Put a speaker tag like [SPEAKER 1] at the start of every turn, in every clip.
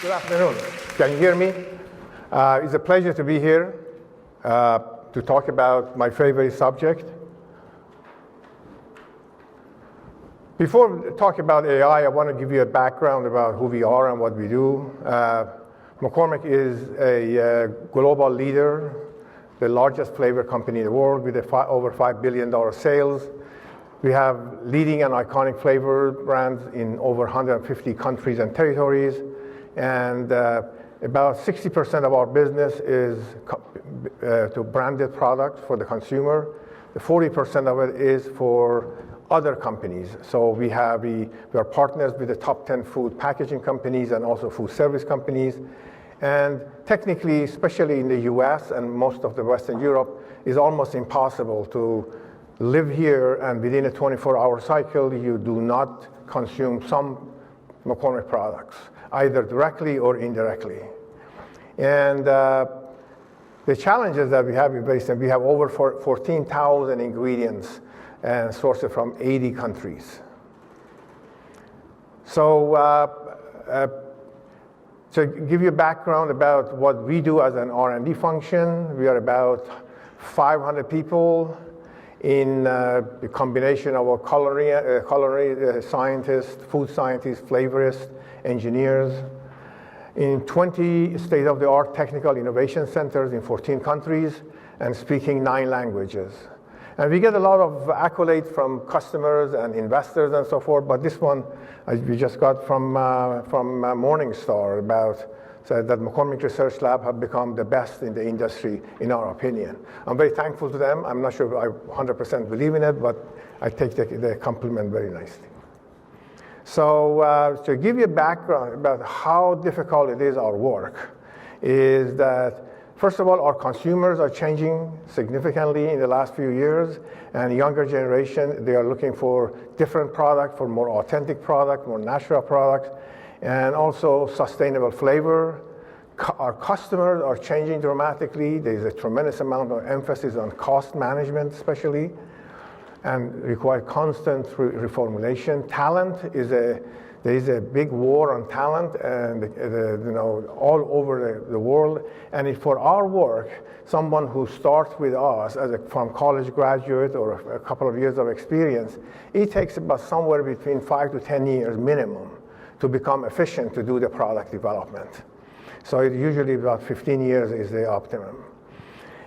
[SPEAKER 1] Good afternoon. Can you hear me? It's a pleasure to be here to talk about my favorite subject. Before we talk about AI, I want to give you a background about who we are and what we do. McCormick is a global leader, the largest flavor company in the world with over $5 billion sales. We have leading and iconic flavor brands in over 150 countries and territories. And about 60% of our business is to branded products for the consumer. The 40% of it is for other companies. So we are partners with the top 10 food packaging companies and also food service companies. And technically, especially in the US and most of the Western Europe, it's almost impossible to live here and within a 24-hour cycle, you do not consume some McCormick products, either directly or indirectly. And the challenges that we have, we have over 14,000 ingredients and sourced from 80 countries. So to give you a background about what we do as an R&D function, we are about 500 people in the combination of our culinary scientists, food scientists, flavorists, engineers, in 20 state-of-the-art technical innovation centers in 14 countries and speaking 9 languages. And we get a lot of accolades from customers and investors and so forth, but this one we just got from Morningstar said that McCormick Research Lab have become the best in the industry, in our opinion. I'm very thankful to them. I'm not sure I 100% believe in it, but I take the compliment very nicely. So to give you a background about how difficult it is, our work, is that first of all, our consumers are changing significantly in the last few years, and the younger generation, they are looking for different products, for more authentic products, more natural products, and also sustainable flavor. Our customers are changing dramatically. There's a tremendous amount of emphasis on cost management, especially, and require constant reformulation. There is a big war on talent, and all over the world. And for our work, someone who starts with us from college graduate or a couple of years of experience, it takes about somewhere between 5 to 10 years minimum to become efficient to do the product development. So it usually about 15 years is the optimum.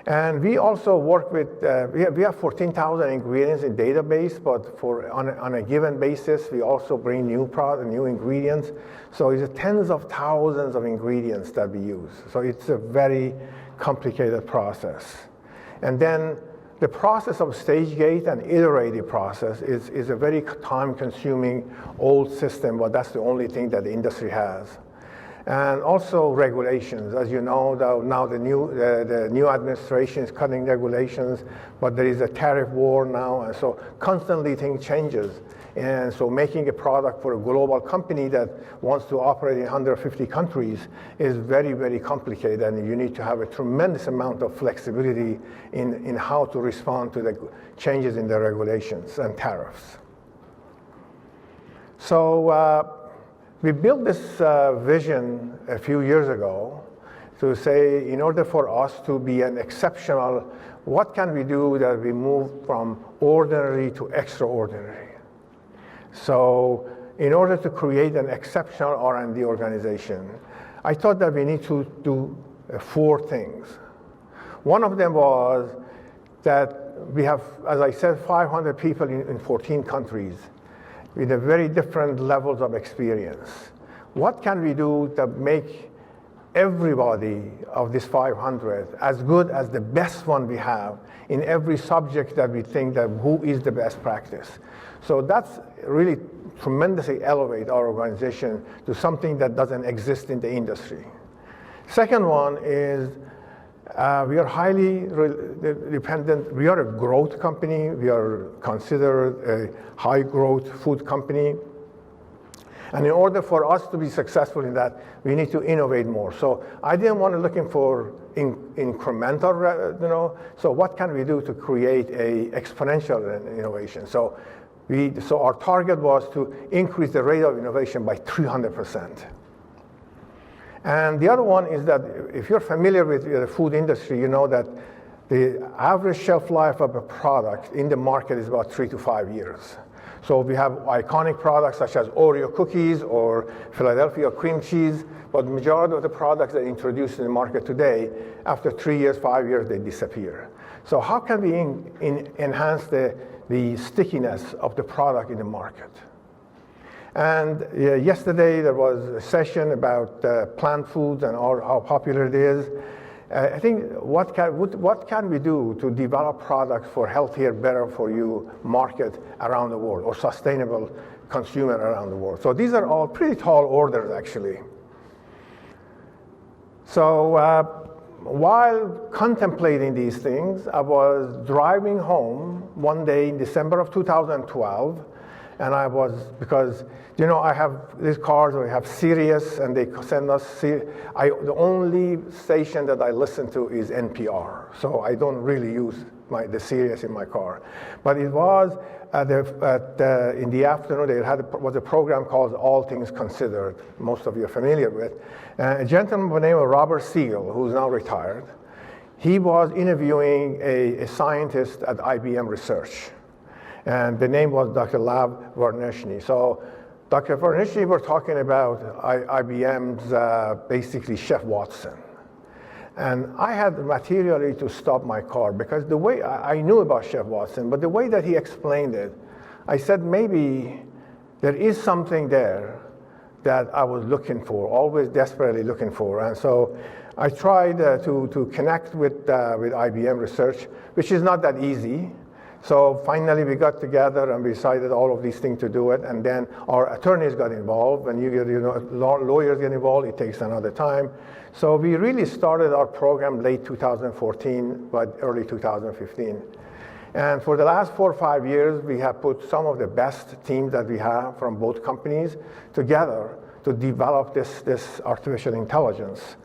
[SPEAKER 1] And we also work with, we have 14,000 ingredients in database, but on a given basis, we also bring new ingredients. So it's tens of thousands of ingredients that we use. So it's a very complicated process. And then the process of stage gate and iterative process is a very time-consuming old system, but that's the only thing that the industry has. And also regulations. As you know, now the new administration is cutting regulations, but there is a tariff war now, and so constantly things changes. And so making a product for a global company that wants to operate in 150 countries is very, very complicated, and you need to have a tremendous amount of flexibility in how to respond to the changes in the regulations and tariffs. So we built this vision a few years ago to say, in order for us to be an exceptional, what can we do that we move from ordinary to extraordinary? So in order to create an exceptional R&D organization, I thought that we need to do 4 things. One of them was that we have, as I said, 500 people in 14 countries with a very different levels of experience. What can we do to make everybody of this 500 as good as the best one we have in every subject that we think that who is the best practice? So that's really tremendously elevate our organization to something that doesn't exist in the industry. Second one is we are highly dependent. We are a growth company. We are considered a high growth food company. And in order for us to be successful in that, we need to innovate more. So I didn't want to looking for incremental, so what can we do to create a exponential innovation? So our target was to increase the rate of innovation by 300%. And the other one is that if you're familiar with the food industry, you know that the average shelf life of a product in the market is about 3 to 5 years. So we have iconic products such as Oreo cookies or Philadelphia cream cheese, but the majority of the products that are introduced in the market today, after 3 years, 5 years, they disappear. So how can we enhance the stickiness of the product in the market? And yesterday there was a session about plant foods and how popular it is. I think what can we do to develop products for healthier, better for you market around the world, or sustainable consumer around the world? So these are all pretty tall orders, actually. So while contemplating these things, I was driving home one day in December of 2012, and because I have these cars, we have Sirius, and they send us, the only station that I listen to is NPR, so I don't really use the Sirius in my car. But it was in the afternoon, was a program called All Things Considered, most of you are familiar with. A gentleman by the name of Robert Siegel, who's now retired, he was interviewing a scientist at IBM Research. And the name was Dr. Lav Varneshny. So Dr. Varneshny were talking about IBM's basically Chef Watson. And I had materially to stop my car because the way I knew about Chef Watson, but the way that he explained it, I said maybe there is something there that I was looking for, always desperately looking for. And so I tried to connect with IBM Research, which is not that easy. So finally we got together and we decided all of these things to do it, and then our attorneys got involved. When lawyers get involved, it takes another time. So we really started our program late 2014, but early 2015. And for the last 4 or 5 years, we have put some of the best teams that we have from both companies together to develop this artificial intelligence.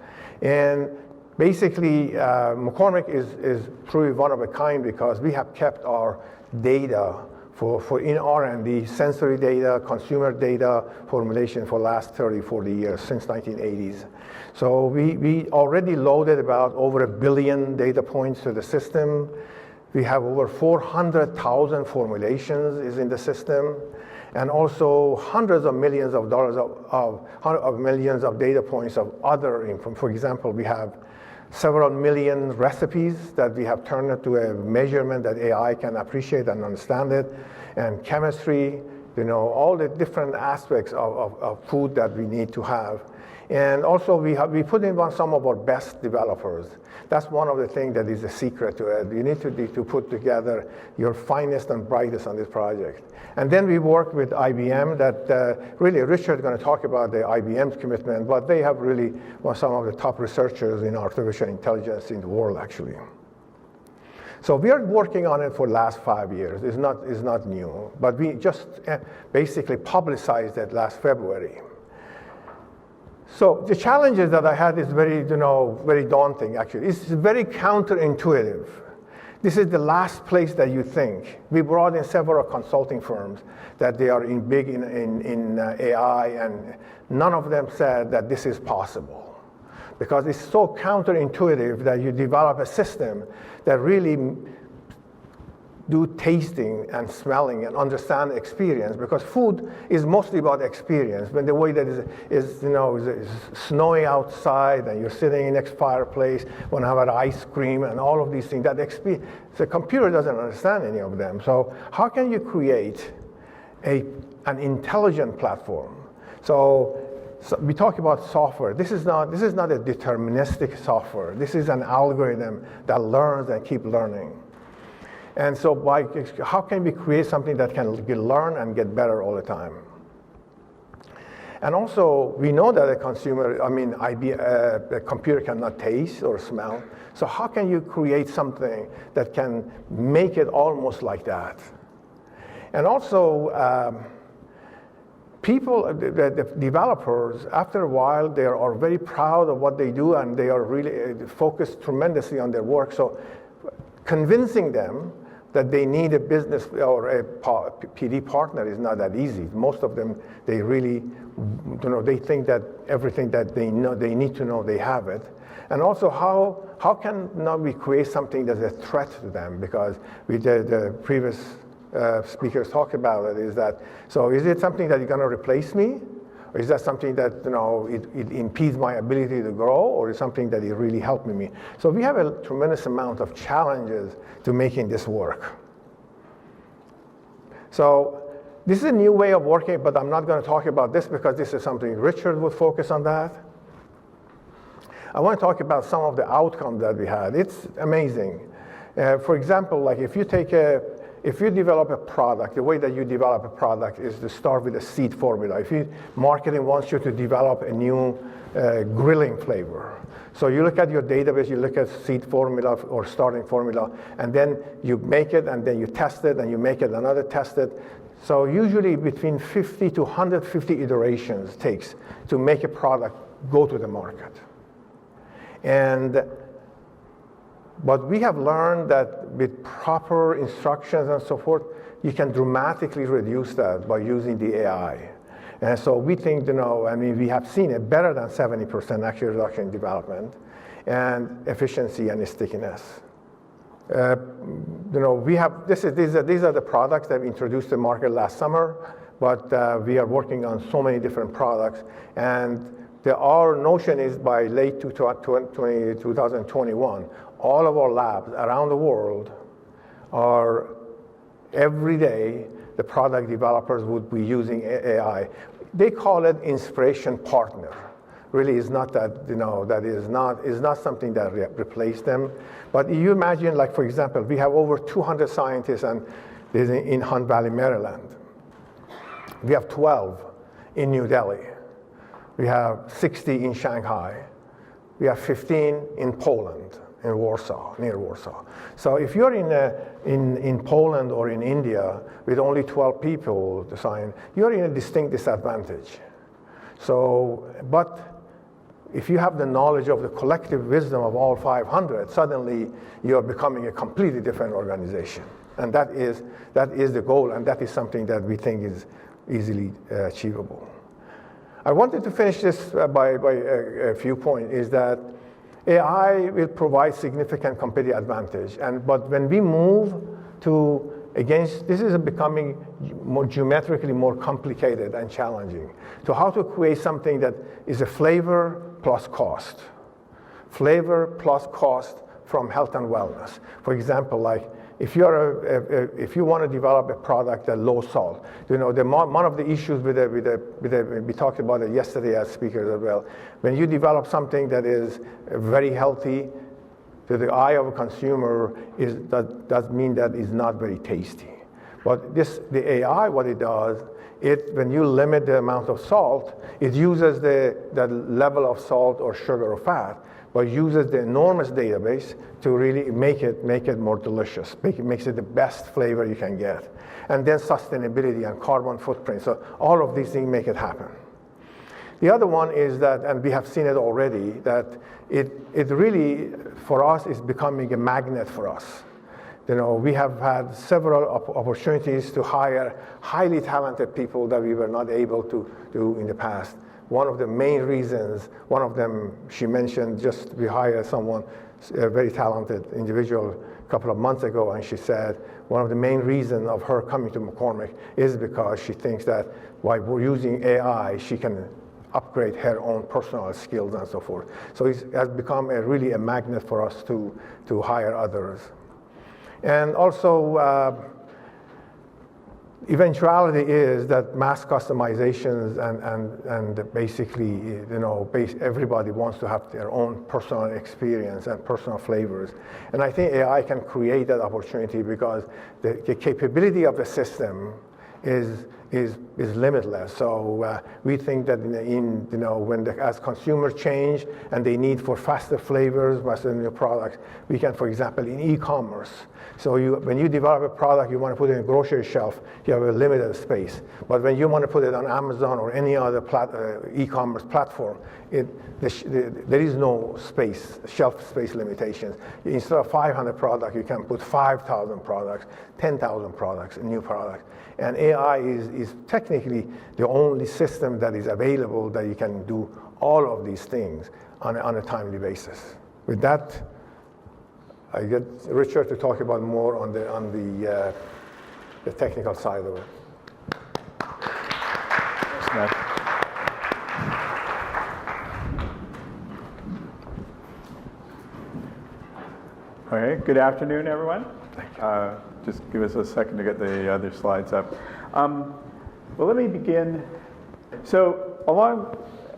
[SPEAKER 1] And basically, McCormick is truly one of a kind because we have kept our data for in R&D, sensory data, consumer data formulation for the last 30, 40 years, since 1980s. So we already loaded about over 1 billion data points to the system. We have over 400,000 formulations is in the system, and also hundreds of millions of dollars of millions of data points of other info. For example, we have several million recipes that we have turned into a measurement that AI can appreciate and understand it, and chemistry, all the different aspects of food that we need to have. And also we put in some of our best developers. That's one of the things that is the secret to it. You need to put together your finest and brightest on this project. And then we worked with IBM that really Richard's going to talk about the IBM's commitment, but they have really some of the top researchers in artificial intelligence in the world, actually. So we are working on it for the last 5 years. It's not new, but we just basically publicized it last February. So the challenges that I had is very daunting, actually. It's very counterintuitive. This is the last place that you think. We brought in several consulting firms that they are big in AI, and none of them said that this is possible. Because it's so counterintuitive that you develop a system that really do tasting and smelling and understand experience, because food is mostly about experience. When the way that is snowing outside and you're sitting in next fireplace, want to have an ice cream and all of these things, that experience, the computer doesn't understand any of them. So how can you create an intelligent platform? So we talk about software. This is not a deterministic software. This is an algorithm that learns and keeps learning. And so how can we create something that can learn and get better all the time? And also, we know that a computer cannot taste or smell. So how can you create something that can make it almost like that? And also, the developers, after a while, they are very proud of what they do, and they are really focused tremendously on their work. So convincing them that they need a business or a PD partner is not that easy. Most of them, they really, they think that everything that they know, they need to know, they have it. And also, how can now we create something that's a threat to them? Because the previous speakers talked about it, is that, so is it something that is going to replace me? Or is that something that it impedes my ability to grow, or is something that it really helped me? So we have a tremendous amount of challenges to making this work. So this is a new way of working, but I'm not going to talk about this because this is something Richard would focus on that. I want to talk about some of the outcomes that we had. It's amazing. For example, like if you develop a product, the way that you develop a product is to start with a seed formula. If marketing wants you to develop a new grilling flavor. So you look at your database, you look at seed formula or starting formula, and then you make it, and then you test it, and you make it another test it. So usually between 50 to 150 iterations takes to make a product go to the market. But we have learned that with proper instructions and so forth, you can dramatically reduce that by using the AI. And so we think, we have seen a better than 70% actually reduction in development and efficiency and stickiness. We have, these are the products that we introduced to the market last summer, but we are working on so many different products. And our notion is by late 2021, all of our labs around the world are, every day, the product developers would be using AI. They call it inspiration partner. Really is not that, that is not something that replaced them. But you imagine, like, for example, we have over 200 scientists in Hunt Valley, Maryland. We have 12 in New Delhi. We have 60 in Shanghai. We have 15 in Poland, in Warsaw, near Warsaw. So if you're in Poland or in India with only 12 people to sign, you're in a distinct disadvantage. So, but if you have the knowledge of the collective wisdom of all 500, suddenly you're becoming a completely different organization. And that is the goal, and that is something that we think is easily achievable. I wanted to finish this by a few points, is that AI will provide significant competitive advantage. But when we move to this is becoming geometrically more complicated and challenging. So how to create something that is a flavor plus cost. Flavor plus cost from health and wellness. For example, like if you want to develop a product at low salt, one of the issues we talked about it yesterday as speakers as well. When you develop something that is very healthy, to the eye of a consumer, that does mean that it's not very tasty. But the AI, what it does, when you limit the amount of salt, it uses the level of salt or sugar or fat, but uses the enormous database to really make it more delicious. Makes it the best flavor you can get. And then sustainability and carbon footprint. So all of these things make it happen. The other one is that, and we have seen it already, that it really, for us, is becoming a magnet for us. We have had several opportunities to hire highly talented people that we were not able to do in the past. One of the main reasons, one of them, she mentioned, just we hired someone, a very talented individual, a couple of months ago, and she said one of the main reasons of her coming to McCormick is because she thinks that while we're using AI, she can upgrade her own personal skills and so forth. So it has become really a magnet for us to hire others. And also, eventuality is that mass customizations and basically, everybody wants to have their own personal experience and personal flavors. And I think AI can create that opportunity because the capability of the system is is limitless. So we think that as consumers change and they need for faster flavors, faster new products, we can, for example, in e-commerce. So when you develop a product, you want to put it in a grocery shelf, you have a limited space. But when you want to put it on Amazon or any other e-commerce platform, there is no space, shelf space limitations. Instead of 500 products, you can put 5,000 products, 10,000 products, new products. And AI is technically the only system that is available that you can do all of these things on a timely basis. With that, I get Richard to talk about more on the technical side of it.
[SPEAKER 2] Thanks, Matt. All right, good afternoon, everyone. Just give us a second to get the other slides up. Well, let me begin. So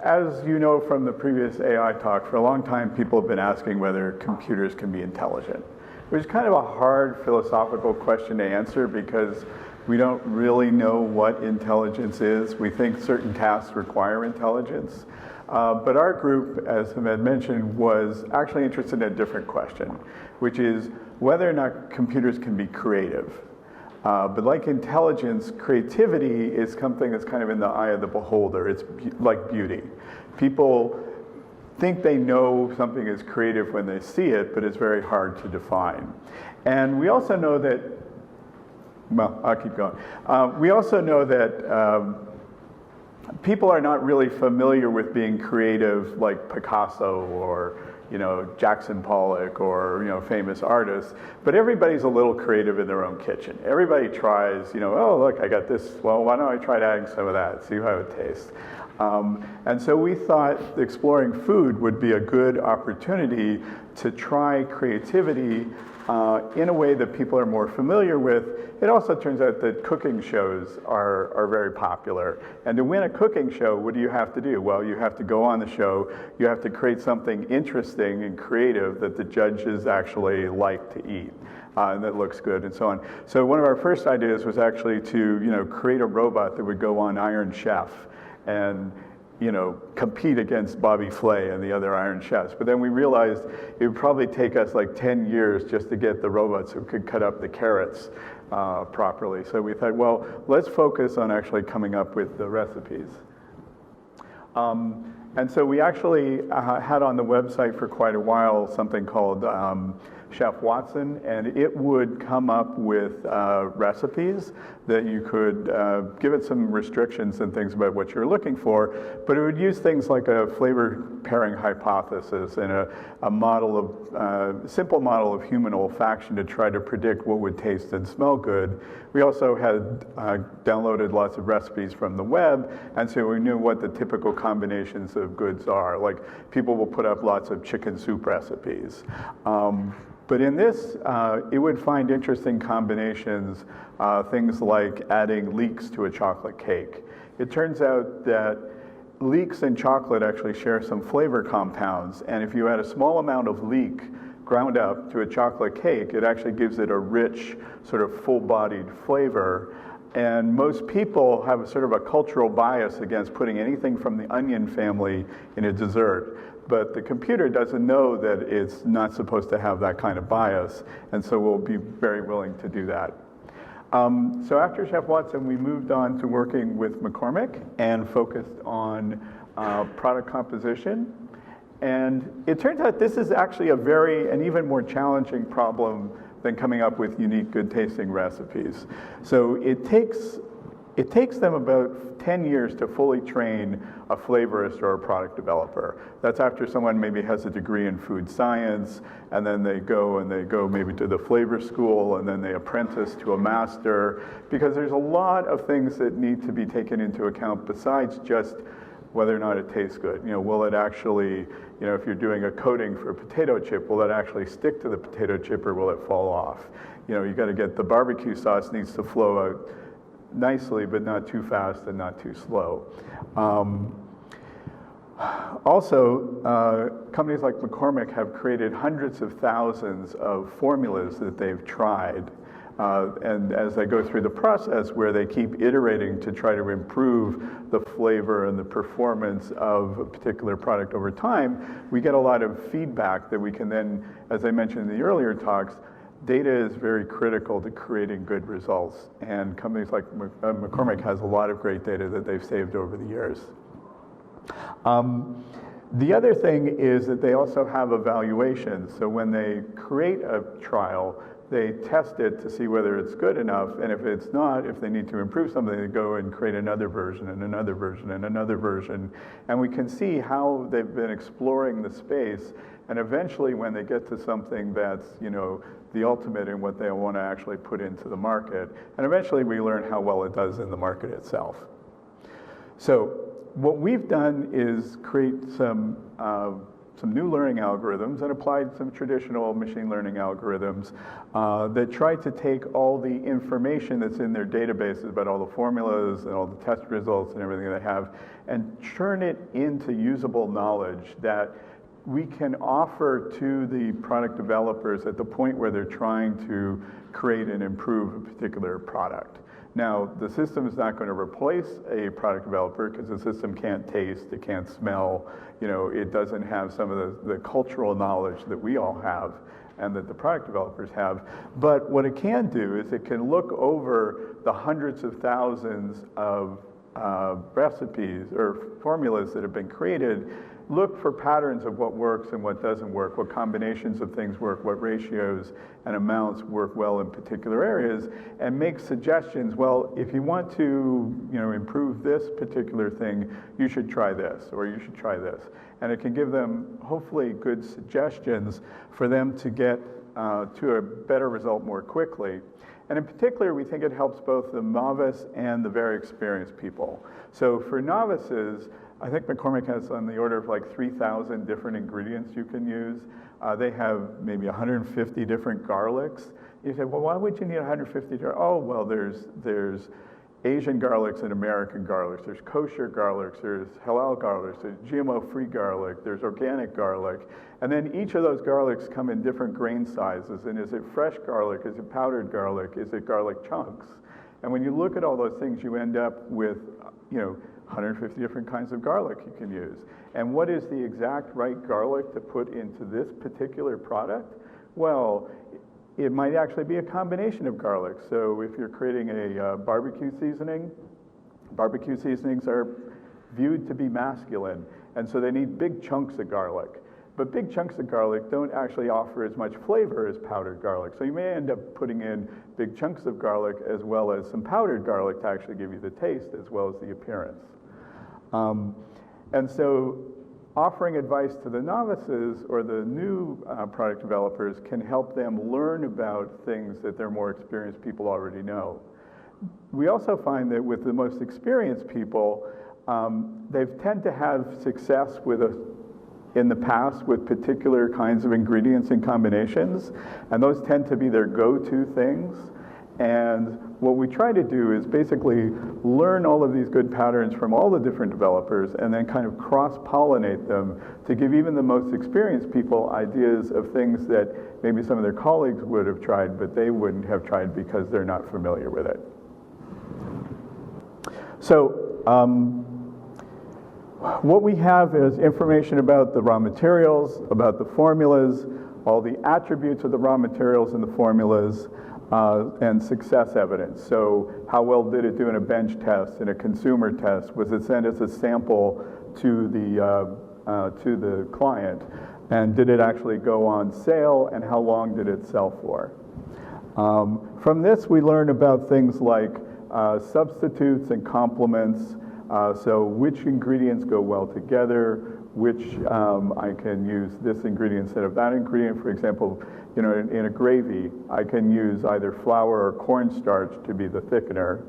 [SPEAKER 2] as you know from the previous AI talk, for a long time people have been asking whether computers can be intelligent, which is kind of a hard philosophical question to answer because we don't really know what intelligence is. We think certain tasks require intelligence. But our group, as Hamed mentioned, was actually interested in a different question, which is whether or not computers can be creative. But like intelligence, creativity is something that's kind of in the eye of the beholder. It's like beauty. People think they know something is creative when they see it, but it's very hard to define. And we also know that, well, I'll keep going. We also know that people are not really familiar with being creative like Picasso or Jackson Pollock or famous artists, but everybody's a little creative in their own kitchen. Everybody tries, oh look, I got this, well why don't I try adding some of that, see how it tastes. And so we thought exploring food would be a good opportunity to try creativity in a way that people are more familiar with. It also turns out that cooking shows are very popular. And to win a cooking show, what do you have to do? Well, you have to go on the show, you have to create something interesting and creative that the judges actually like to eat. And that looks good and so on. So one of our first ideas was actually to create a robot that would go on Iron Chef and compete against Bobby Flay and the other Iron Chefs. But then we realized it would probably take us like 10 years just to get the robots who could cut up the carrots properly. So we thought, well, let's focus on actually coming up with the recipes. And so we actually had on the website for quite a while something called Chef Watson, and it would come up with recipes that you could give it some restrictions and things about what you're looking for, but it would use things like a flavor pairing hypothesis and a simple model of human olfaction to try to predict what would taste and smell good. We also had downloaded lots of recipes from the web, and so we knew what the typical combinations of goods are. Like people will put up lots of chicken soup recipes. But in this, it would find interesting combinations, things like adding leeks to a chocolate cake. It turns out that leeks and chocolate actually share some flavor compounds, and if you add a small amount of leek ground up to a chocolate cake, it actually gives it a rich, sort of full-bodied flavor. And most people have a sort of a cultural bias against putting anything from the onion family in a dessert. But the computer doesn't know that it's not supposed to have that kind of bias, and so we'll be very willing to do that. So after Chef Watson, we moved on to working with McCormick and focused on product composition. And it turns out this is actually an even more challenging problem than coming up with unique, good-tasting recipes. So it takes them about 10 years to fully train a flavorist or a product developer. That's after someone maybe has a degree in food science, and then they go maybe to the flavor school, and then they apprentice to a master, because there's a lot of things that need to be taken into account besides just whether or not it tastes good. Will it actually, if you're doing a coating for a potato chip, will it actually stick to the potato chip or will it fall off? You got to get the barbecue sauce needs to flow out nicely, but not too fast and not too slow. Also, companies like McCormick have created hundreds of thousands of formulas that they've tried And as they go through the process where they keep iterating to try to improve the flavor and the performance of a particular product over time, we get a lot of feedback that we can then, as I mentioned in the earlier talks, data is very critical to creating good results. And companies like McCormick has a lot of great data that they've saved over the years. The other thing is that they also have evaluations. So when they create a trial, they test it to see whether it's good enough, and if it's not, if they need to improve something, they go and create another version and another version and another version. And we can see how they've been exploring the space, and eventually when they get to something that's, the ultimate in what they want to actually put into the market, and eventually we learn how well it does in the market itself. So what we've done is create some new learning algorithms and applied some traditional machine learning algorithms that try to take all the information that's in their databases about all the formulas and all the test results and everything they have and turn it into usable knowledge that we can offer to the product developers at the point where they're trying to create and improve a particular product. Now, the system is not going to replace a product developer because the system can't taste, it can't smell, it doesn't have some of the cultural knowledge that we all have and that the product developers have. But what it can do is it can look over the hundreds of thousands of recipes or formulas that have been created, look for patterns of what works and what doesn't work, what combinations of things work, what ratios and amounts work well in particular areas, and make suggestions. Well, if you want to, improve this particular thing, you should try this, or you should try this. And it can give them, hopefully, good suggestions for them to get to a better result more quickly. And in particular, we think it helps both the novice and the very experienced people. So for novices, I think McCormick has on the order of like 3,000 different ingredients you can use. They have maybe 150 different garlics. You say, well, why would you need 150? Oh, well, there's Asian garlics and American garlics. There's kosher garlics. There's halal garlics. There's GMO-free garlic. There's organic garlic. And then each of those garlics come in different grain sizes. And is it fresh garlic? Is it powdered garlic? Is it garlic chunks? And when you look at all those things, you end up with, 150 different kinds of garlic you can use. And what is the exact right garlic to put into this particular product? Well, it might actually be a combination of garlic. So if you're creating a barbecue seasoning, barbecue seasonings are viewed to be masculine, and so they need big chunks of garlic. But big chunks of garlic don't actually offer as much flavor as powdered garlic. So you may end up putting in big chunks of garlic as well as some powdered garlic to actually give you the taste as well as the appearance. And so offering advice to the novices or the new product developers can help them learn about things that their more experienced people already know. We also find that with the most experienced people, they tend to have success in the past with particular kinds of ingredients and combinations, and those tend to be their go-to things. And what we try to do is basically learn all of these good patterns from all the different developers and then kind of cross-pollinate them to give even the most experienced people ideas of things that maybe some of their colleagues would have tried, but they wouldn't have tried because they're not familiar with it. So what we have is information about the raw materials, about the formulas, all the attributes of the raw materials and the formulas, and success evidence. So how well did it do in a bench test, in a consumer test? Was it sent as a sample to the client? And did it actually go on sale, and how long did it sell for? From this, we learn about things like substitutes and complements. So which ingredients go well together, which I can use this ingredient instead of that ingredient. For example, in a gravy, I can use either flour or cornstarch to be the thickener,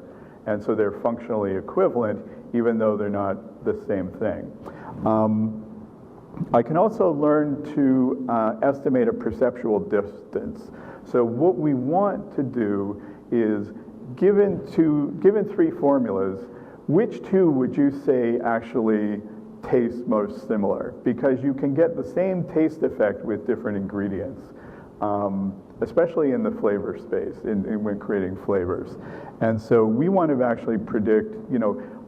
[SPEAKER 2] and so they're functionally equivalent, even though they're not the same thing. I can also learn to estimate a perceptual distance. So what we want to do is, given three formulas, which two would you say actually taste most similar? Because you can get the same taste effect with different ingredients. especially in the flavor space, when creating flavors. And so we want to actually predict,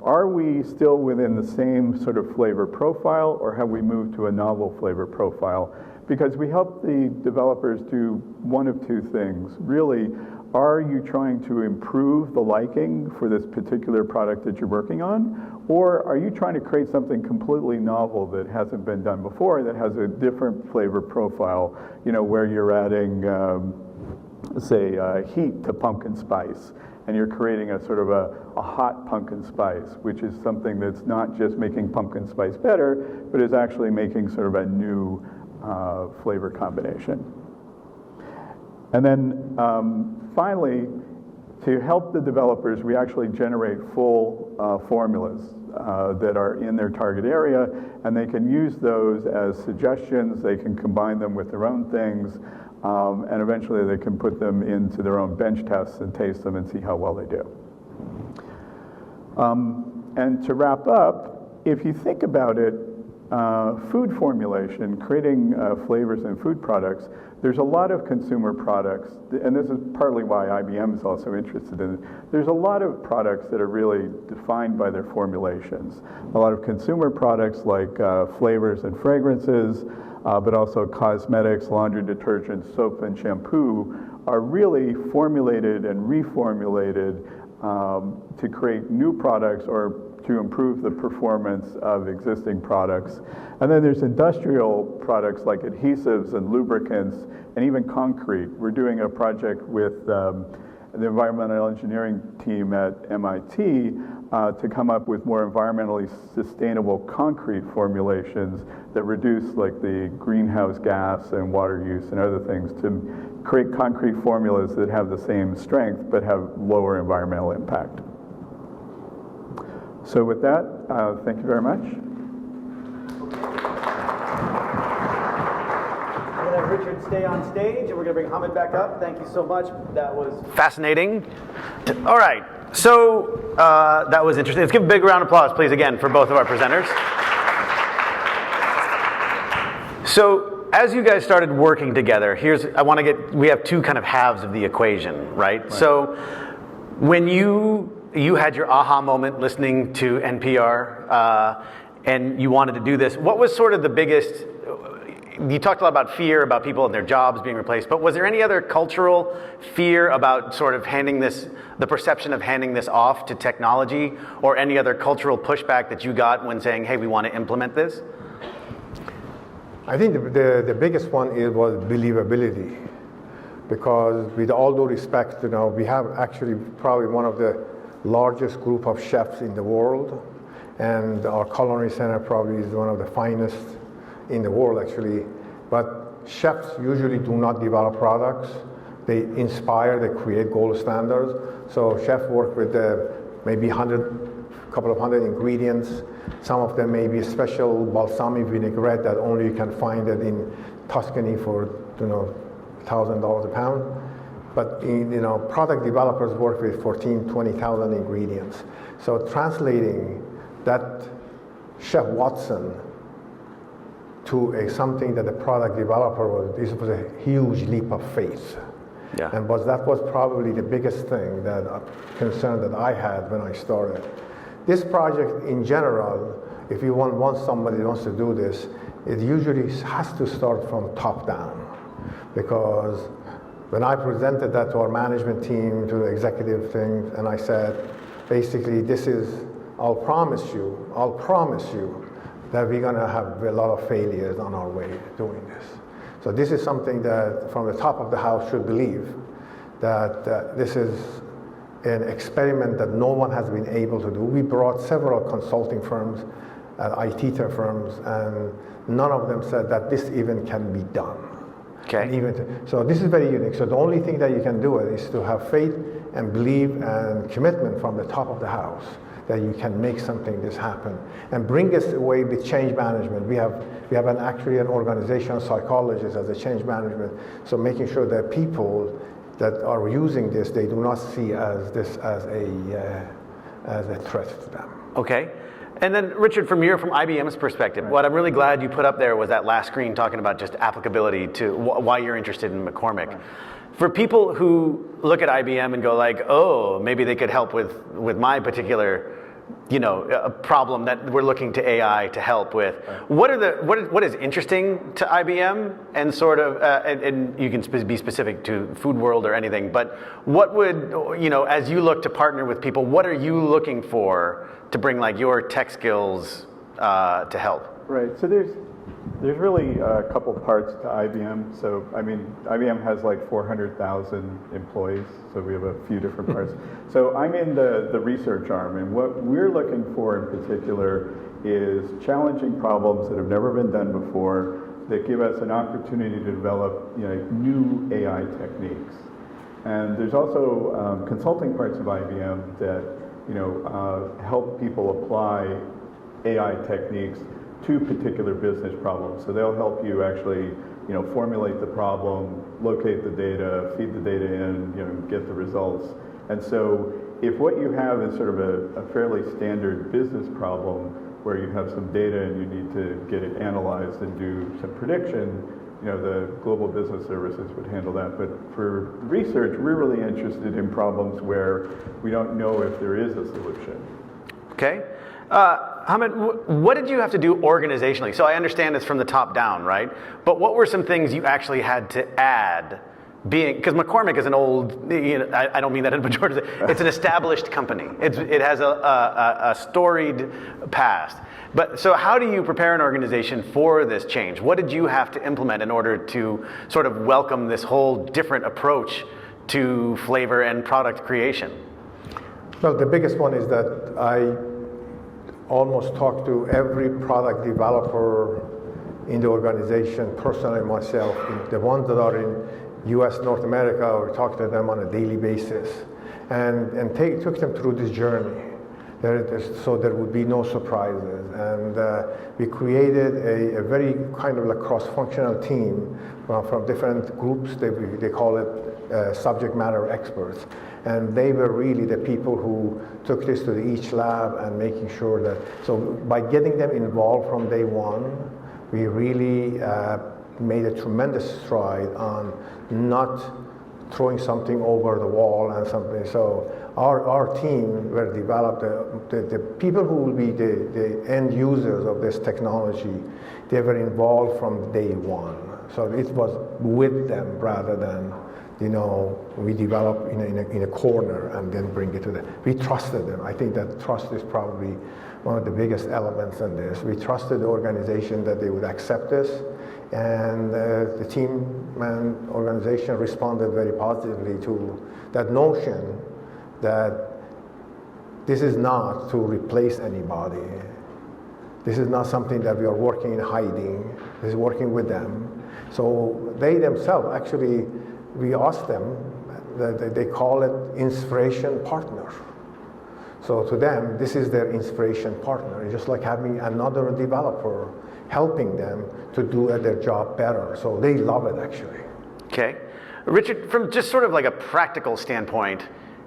[SPEAKER 2] are we still within the same sort of flavor profile, or have we moved to a novel flavor profile? Because we help the developers do one of two things. Really, are you trying to improve the liking for this particular product that you're working on? Or are you trying to create something completely novel that hasn't been done before, that has a different flavor profile, where you're adding, say, heat to pumpkin spice, and you're creating a sort of a hot pumpkin spice, which is something that's not just making pumpkin spice better, but is actually making sort of a new flavor combination. And then finally, to help the developers, we actually generate full formulas that are in their target area, and they can use those as suggestions. They can combine them with their own things, and eventually they can put them into their own bench tests and taste them and see how well they do. And to wrap up, if you think about it, food formulation, creating flavors in food products, there's a lot of consumer products, and this is partly why IBM is also interested in it. There's a lot of products that are really defined by their formulations. A lot of consumer products like flavors and fragrances, but also cosmetics, laundry detergent, soap, and shampoo are really formulated and reformulated to create new products or to improve the performance of existing products. And then there's industrial products like adhesives and lubricants and even concrete. We're doing a project with the environmental engineering team at MIT to come up with more environmentally sustainable concrete formulations that reduce like the greenhouse gas and water use and other things, to create concrete formulas that have the same strength but have lower environmental impact. So with that, thank you very much.
[SPEAKER 3] We're going to have Richard stay on stage, and we're going to bring Hamid back up. Thank you so much. That was fascinating. All right. So that was interesting. Let's give a big round of applause, please, again, for both of our presenters. So as you guys started working together, we have two kind of halves of the equation, right? So when you had your aha moment listening to NPR, and you wanted to do this. What was sort of the biggest, you talked a lot about fear, about people and their jobs being replaced, but was there any other cultural fear about sort of the perception of handing this off to technology, or any other cultural pushback that you got when saying, hey, we want to implement this?
[SPEAKER 1] I think the biggest one was believability, because with all due respect, we have actually probably one of the largest group of chefs in the world, and our culinary center probably is one of the finest in the world actually. But chefs usually do not develop products. They inspire, they create gold standards. So chefs work with maybe couple of hundred ingredients. Some of them may be special balsamic vinaigrette that only you can find it in Tuscany for $1,000 a pound. But product developers work with 14,000, 20,000 ingredients. So translating that Chef Watson to something that the product developer this was a huge leap of faith.
[SPEAKER 3] Yeah.
[SPEAKER 1] And that was probably the biggest thing concern that I had when I started. This project in general, if you want somebody who wants to do this, it usually has to start from top down, because when I presented that to our management team, to the executive thing, and I said, basically, I'll promise you that we're going to have a lot of failures on our way doing this. So this is something that from the top of the house should believe that this is an experiment that no one has been able to do. We brought several consulting firms, IT firms, and none of them said that this even can be done.
[SPEAKER 3] Okay.
[SPEAKER 1] So this is very unique. So the only thing that you can do is to have faith and believe and commitment from the top of the house that you can make something this happen, and bring us away with change management. We have actually an organizational psychologist as a change management. So making sure that people that are using this, they do not see this as a threat to them.
[SPEAKER 3] Okay. And then, Richard, from IBM's perspective, what I'm really glad you put up there was that last screen talking about just applicability to why you're interested in McCormick. Right. For people who look at IBM and go like, oh, maybe they could help with my particular, a problem that we're looking to AI to help with. Right. What is interesting to IBM, and sort of, and you can be specific to food world or anything, but what would, as you look to partner with people, what are you looking for to bring like your tech skills to help?
[SPEAKER 2] Right, so there's really a couple parts to IBM. So, I mean, IBM has like 400,000 employees, so we have a few different parts. So I'm in the research arm, and what we're looking for in particular is challenging problems that have never been done before that give us an opportunity to develop new AI techniques. And there's also consulting parts of IBM that help people apply AI techniques to particular business problems. So they'll help you actually, formulate the problem, locate the data, feed the data in, get the results. And so if what you have is sort of a fairly standard business problem where you have some data and you need to get it analyzed and do some prediction, the global business services would handle that. But for research, we're really interested in problems where we don't know if there is a solution.
[SPEAKER 3] Okay. Hamid, what did you have to do organizationally? So I understand it's from the top down, right? But what were some things you actually had to add? Because McCormick is an old, I don't mean that in pejorative, it's an established company. It has a storied past. But so how do you prepare an organization for this change? What did you have to implement in order to sort of welcome this whole different approach to flavor and product creation?
[SPEAKER 1] Well, the biggest one is that I almost talk to every product developer in the organization, personally myself. The ones that are in US, North America, or talk to them on a daily basis, and took them through this journey, so there would be no surprises. And we created a very kind of like cross-functional team from different groups. They call it subject matter experts. And they were really the people who took this to each lab and making sure that, so by getting them involved from day one, we really made a tremendous stride on not throwing something over the wall and something. So our team were developed, the people who will be the end users of this technology, they were involved from day one. So it was with them rather than, we develop in a corner and then bring it to them. We trusted them. I think that trust is probably one of the biggest elements in this. We trusted the organization that they would accept this, and the team and organization responded very positively to that notion that this is not to replace anybody. This is not something that we are working in hiding. This is working with them. So they themselves actually, we asked them, they call it inspiration partner. So to them, this is their inspiration partner. It's just like having another developer helping them to do their job better. So they love it, actually.
[SPEAKER 3] Okay. Richard, from just sort of like a practical standpoint,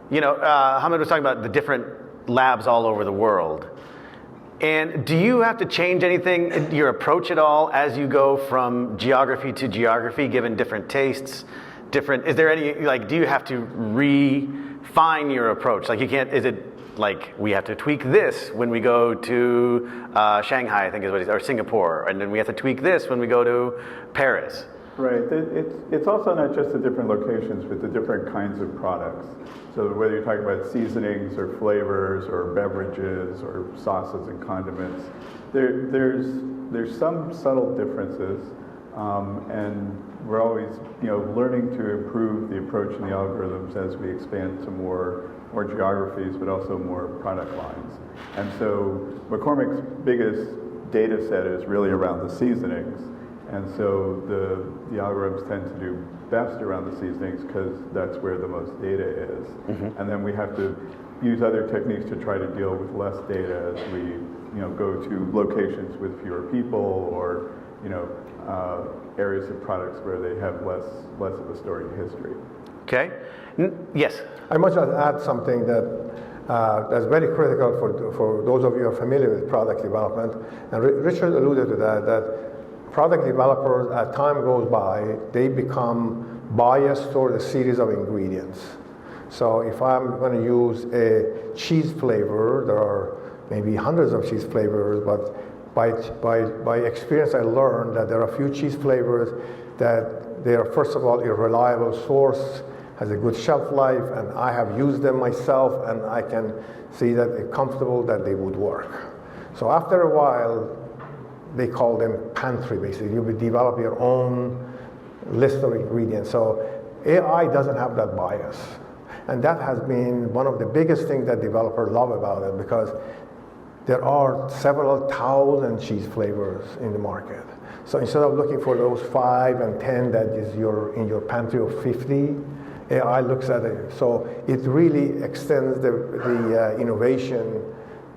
[SPEAKER 3] Hamid was talking about the different labs all over the world. And do you have to change anything, your approach at all, as you go from geography to geography, given different tastes? Is there any, do you have to refine your approach? Is it like we have to tweak this when we go to Shanghai, I think is what it is, or Singapore, and then we have to tweak this when we go to Paris?
[SPEAKER 2] Right. It's also not just the different locations, but the different kinds of products. So whether you're talking about seasonings or flavors or beverages or sauces and condiments, there's some subtle differences, and we're always learning to improve the approach and the algorithms as we expand to more geographies, but also more product lines. And so McCormick's biggest data set is really around the seasonings. And so the algorithms tend to do best around the seasonings because that's where the most data is. Mm-hmm. And then we have to use other techniques to try to deal with less data as we go to locations with fewer people or areas of products where they have less of a storied history.
[SPEAKER 3] Okay. Yes?
[SPEAKER 1] I must add something that That's very critical for those of you who are familiar with product development. And Richard alluded to that product developers, as time goes by, they become biased toward a series of ingredients. So if I'm going to use a cheese flavor, there are maybe hundreds of cheese flavors, but by experience I learned that there are a few cheese flavors that they are, first of all, a reliable source, has a good shelf life, and I have used them myself, and I can see that it's comfortable that they would work. So after a while, they call them pantry, basically. You would develop your own list of ingredients. So AI doesn't have that bias. And that has been one of the biggest things that developers love about it, because there are several thousand cheese flavors in the market. So instead of looking for those 5 and 10 that is in your pantry of 50, AI looks at it. So it really extends the innovation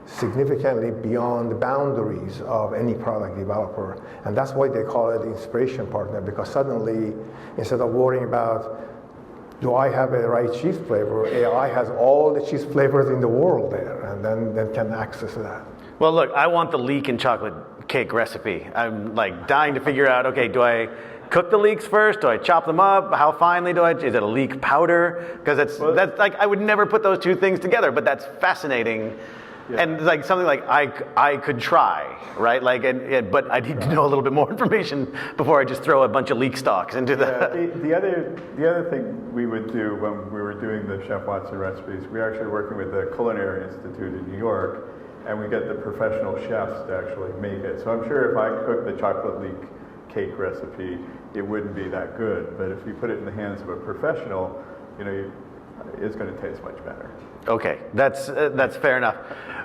[SPEAKER 1] significantly beyond the boundaries of any product developer. And that's why they call it inspiration partner, because suddenly, instead of worrying about, do I have a right cheese flavor, AI has all the cheese flavors in the world there, and then can access that.
[SPEAKER 3] Well, look, I want the leek and chocolate cake recipe. I'm like dying to figure out, okay, do I cook the leeks first? Do I chop them up? How finely do I? Is it a leek powder? Because that's like, I would never put those two things together, but that's fascinating. Yeah. And like something like I could try, right? Like, but I need to know a little bit more information before I just throw a bunch of leek stalks into the.
[SPEAKER 2] The other thing we would do when we were doing the Chef Watson recipes, we were actually working with the Culinary Institute in New York, and we get the professional chefs to actually make it. So I'm sure if I cooked the chocolate leek cake recipe, it wouldn't be that good. But if you put it in the hands of a professional, it's going to taste much better.
[SPEAKER 3] Okay, that's fair enough.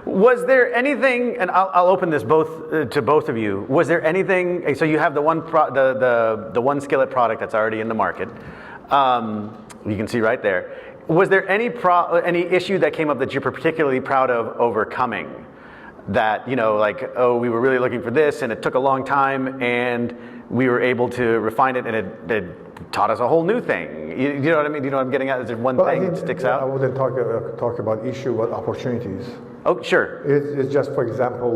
[SPEAKER 3] Was there anything, and I'll open this to both of you. Was there anything? So you have the one skillet product that's already in the market. You can see right there. Was there any issue that came up that you're particularly proud of overcoming? That we were really looking for this, and it took a long time, and we were able to refine it, and it taught us a whole new thing. You know what I mean? You know what I'm getting at? Is there one thing that sticks out?
[SPEAKER 1] I wouldn't talk about issue, but opportunities.
[SPEAKER 3] Oh, sure.
[SPEAKER 1] It's just, for example,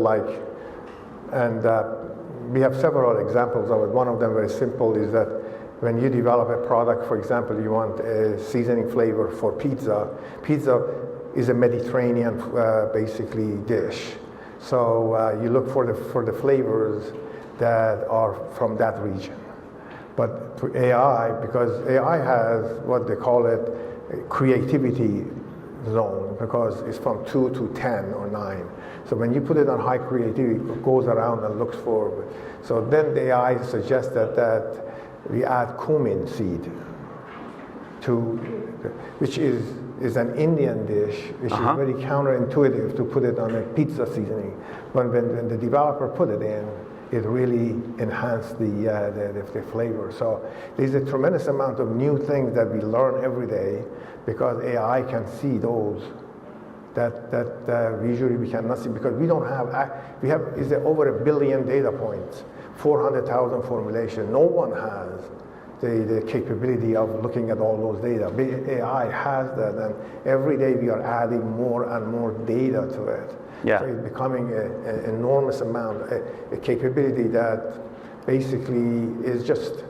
[SPEAKER 1] we have several examples of it. One of them, very simple, is that when you develop a product, for example, you want a seasoning flavor for pizza. Pizza is a Mediterranean, basically, dish. So you look for the flavors that are from that region. But to AI, because AI has what they call it a creativity zone, because it's from 2 to 10 or 9. So when you put it on high creativity, it goes around and looks for. So then the AI suggests that we add cumin seed which is an Indian dish, which is very counterintuitive to put it on a pizza seasoning. But when the developer put it in, it really enhanced the flavor. So there's a tremendous amount of new things that we learn every day, because AI can see those that usually we cannot see, because we don't have is there over 1 billion data points, 400,000 formulations. No one has the capability of looking at all those data. AI has that, and every day we are adding more and more data to it.
[SPEAKER 3] Yeah.
[SPEAKER 1] So it's becoming an enormous amount, a capability that basically is just,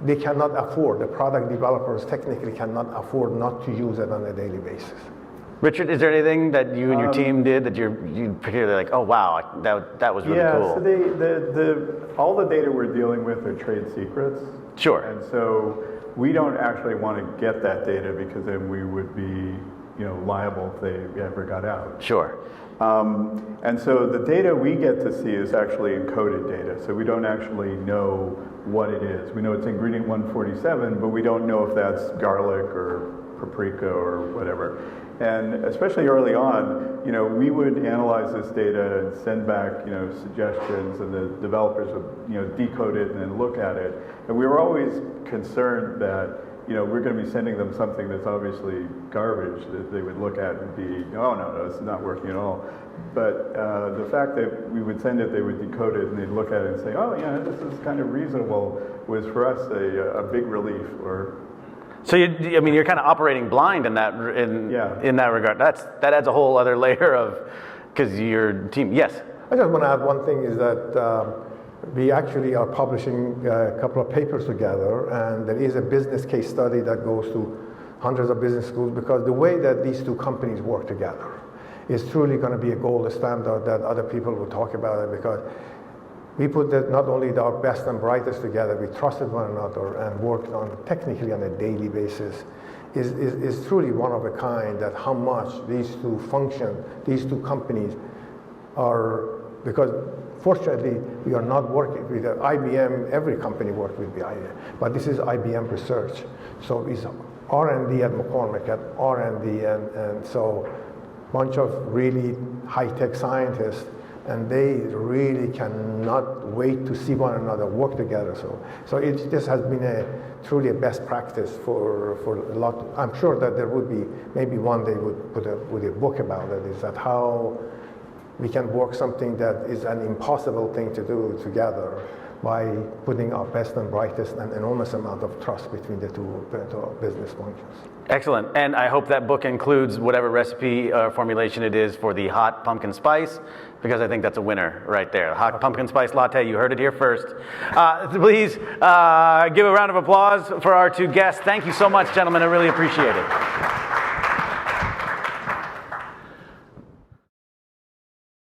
[SPEAKER 1] they cannot afford, the product developers technically cannot afford not to use it on a daily basis.
[SPEAKER 3] Richard, is there anything that you and your team did that you particularly like, oh wow, that was really cool?
[SPEAKER 2] Yeah, so all the data we're dealing with are trade secrets.
[SPEAKER 3] Sure.
[SPEAKER 2] And so we don't actually want to get that data, because then we would be liable if they ever got out.
[SPEAKER 3] Sure.
[SPEAKER 2] And so the data we get to see is actually encoded data. So we don't actually know what it is. We know it's ingredient 147, but we don't know if that's garlic or paprika or whatever. And especially early on, we would analyze this data and send back, suggestions, and the developers would, decode it and then look at it. And we were always concerned that, we're going to be sending them something that's obviously garbage that they would look at and be, oh no, it's not working at all. But the fact that we would send it, they would decode it, and they'd look at it and say, oh yeah, this is kind of reasonable, was for us a big relief.
[SPEAKER 3] So I mean, you're kind of operating blind in that in that regard. That adds a whole other layer of, because your team. Yes.
[SPEAKER 1] I just want to add one thing is that we actually are publishing a couple of papers together, and there is a business case study that goes to hundreds of business schools, because the way that these two companies work together is truly going to be a gold standard that other people will talk about it, because we put not only our best and brightest together, we trusted one another and worked on technically on a daily basis. Is truly one of a kind, that how much these two companies are, because fortunately we are not working with IBM. Every company works with IBM, but this is IBM research. So it's R&D at McCormick, at R&D, and so bunch of really high-tech scientists, and they really cannot wait to see one another work together. So this has been truly a best practice for a lot. I'm sure that there would be, maybe one day would put a book about it, is that how we can work something that is an impossible thing to do together by putting our best and brightest and enormous amount of trust between the two business functions.
[SPEAKER 3] Excellent. And I hope that book includes whatever recipe formulation it is for the hot pumpkin spice, because I think that's a winner right there. Hot pumpkin spice latte, you heard it here first. Please give a round of applause for our two guests. Thank you so much, gentlemen. I really appreciate it.